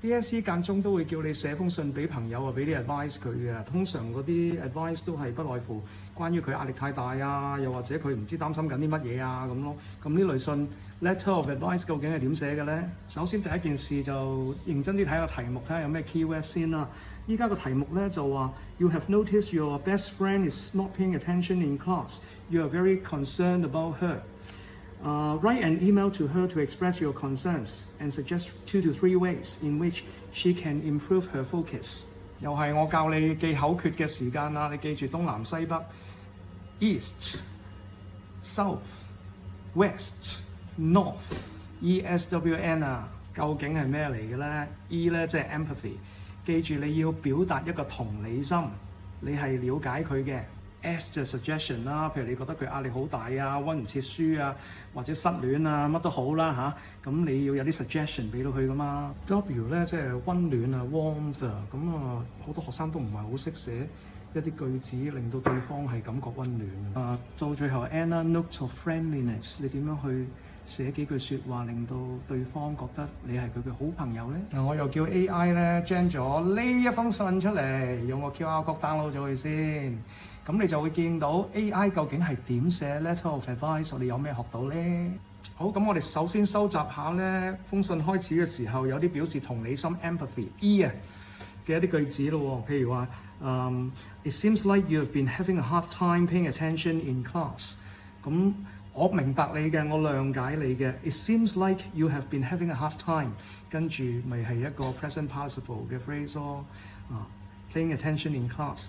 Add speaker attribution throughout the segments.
Speaker 1: DSE 間中都會叫你寫封信俾朋友啊，俾啲 advice 佢嘅。通常嗰啲 advice 都係不外乎關於佢壓力太大啊，又或者佢唔知擔心緊啲乜嘢啊咁咯。咁呢類信 letter of advice 究竟係點寫嘅咧？首先第一件事就認真啲睇個題目，睇下有咩 keyword 先啦。依家個題目咧就話 You have noticed your best friend is not paying attention in class. You are very concerned about her. Write an email to her to express your concerns and suggest 2 to 3 ways in which she can improve her focus. 又係我教你記口訣嘅時間啦，你記住東南西北 East、South、West、North、ESWN 啊，究竟係咩嚟嘅咧 ？E 咧即係 empathy， 記住你要表達一個同理心，你係了解佢嘅。S 就 suggestion 啦，譬如你覺得佢壓力好大啊，温唔切書啊，或者失戀啊，乜都好啦嚇，咁你要有啲 suggestion 俾到佢噶嘛。W 咧即係温暖啊 warmth 啊，咁啊好多學生都唔係好識寫一啲句子，令到對方係感覺温暖。到最後 N 啦 note of friendliness， 你點樣去寫幾句説話，令到對方覺得你係佢嘅好朋友咧？我又叫 AI 咧 gen 咗呢一封信出嚟，用個 QR code download 咗佢先。咁你就會見到 AI 究竟係點寫 letter of advice， 我哋有咩學到呢？好，咁我哋首先收集下呢封信開始嘅時候有啲表示同理心 empathy E 啊嘅一啲句子咯，譬如話It seems like you have been having a hard time paying attention in class。咁我明白你嘅，我諒解你嘅。It seems like you have been having a hard time， 跟住咪係一個 present participle 嘅 phrase 咯。Paying attention in class。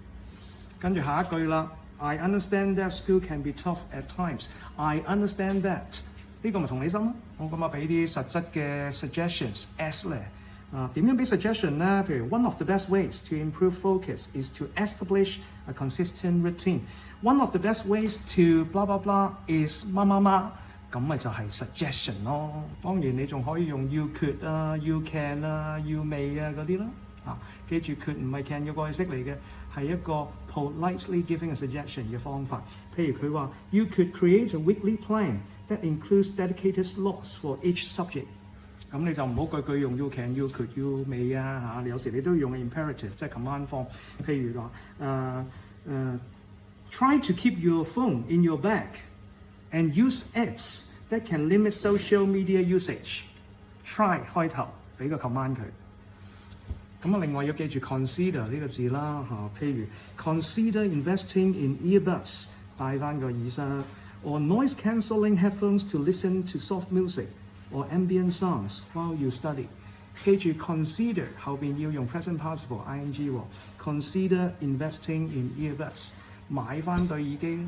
Speaker 1: 跟住下一句啦 ，I understand that school can be tough at times. I understand that 呢個咪同理心咯。我咁啊俾啲實質嘅 suggestions S 咧點樣俾 suggestion 咧？譬如 One of the best ways to improve focus is to establish a consistent routine. One of the best ways to blah blah blah is 乜乜乜，咁咪就係 suggestion 咯。當然你仲可以用 you could 啊、you can 啊、you may 啊嗰啲啦。記住 could 唔係 can 嘅過去式嚟嘅，係一個 politely giving a suggestion 嘅方法。譬如佢話 You could create a weekly plan that includes dedicated slots for each subject。咁你就唔好句句用 you can、you could、you may 啊嚇，有時你都要用 imperative， 即係 command form。譬如話Try to keep your phone in your bag and use apps that can limit social media usage。Try 開頭俾個 command 佢。咁另外要記住 consider 呢個字啦譬如 consider investing in earbuds 戴翻個耳塞 or noise cancelling headphones to listen to soft music or ambient songs while you study。記住 consider 後邊要用 present participle ing consider investing in earbuds 買翻對耳機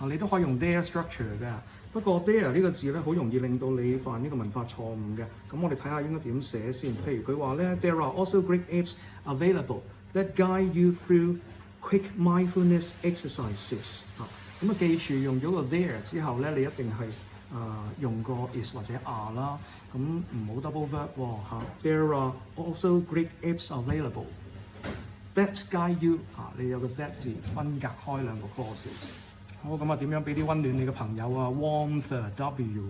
Speaker 1: 你都可以用 their structure 嘅，不過 their 呢個字咧好容易令到你犯呢個文法錯誤嘅。咁我哋睇下應該點寫先。譬如佢話咧 ，There are also great apps available that guide you through quick mindfulness exercises。咁記住用咗個 there 之後咧，你一定係用個 is 或者 are 啦。咁唔好 double verb 喎There are also great apps available that guide you 你有個 that 字分隔開兩個 clauses。好咁點樣俾啲温暖你嘅朋友warmth W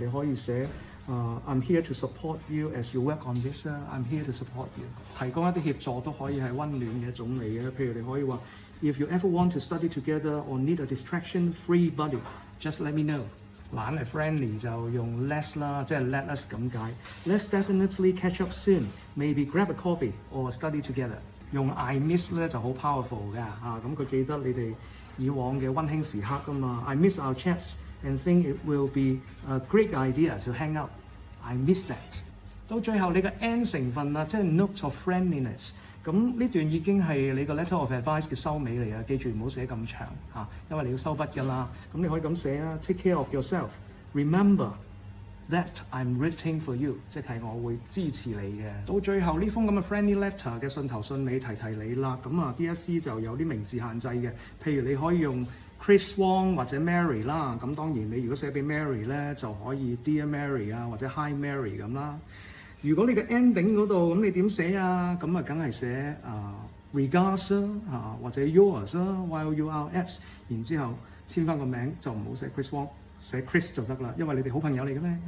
Speaker 1: 你可以寫I'm here to support you as you work on this I'm here to support you。提供一啲協助都可以係温暖嘅一種嚟嘅。譬如你可以話 If you ever want to study together or need a distraction-free buddy, just let me know。懶係 friendly 就用 let's 啦，即係 let us 咁解。Let's definitely catch up soon. Maybe grab a coffee or study together。用 I miss 咧就好 powerful 嘅咁佢記得你哋以往嘅温馨時刻㗎嘛。I miss our chats and think it will be a great idea to hang out. I miss that。到最後你嘅 N 成分啦，即係 note of friendliness。咁呢段已經係你個 letter of advice 嘅收尾嚟啊！記住唔好寫咁長因為你要收筆㗎啦。咁你可以咁寫Take care of yourself. Remember that I'm rooting for you， 即係我會支持你嘅。到最後呢封咁嘅 friendly letter 嘅信頭信尾提你啦。咁DSE 就有啲名字限制嘅，譬如你可以用 Chris Wong 或者 Mary 啦。咁當然你如果寫俾 Mary 咧，就可以 Dear Mary 或者 Hi Mary 咁啦。如果你嘅 ending 嗰度咁你點寫咁梗係寫regards 或者 yours while you are at， 然之後簽翻個名就唔好寫 Chris Wong，寫 Chris 就得啦，因為你哋好朋友嚟嘅咩。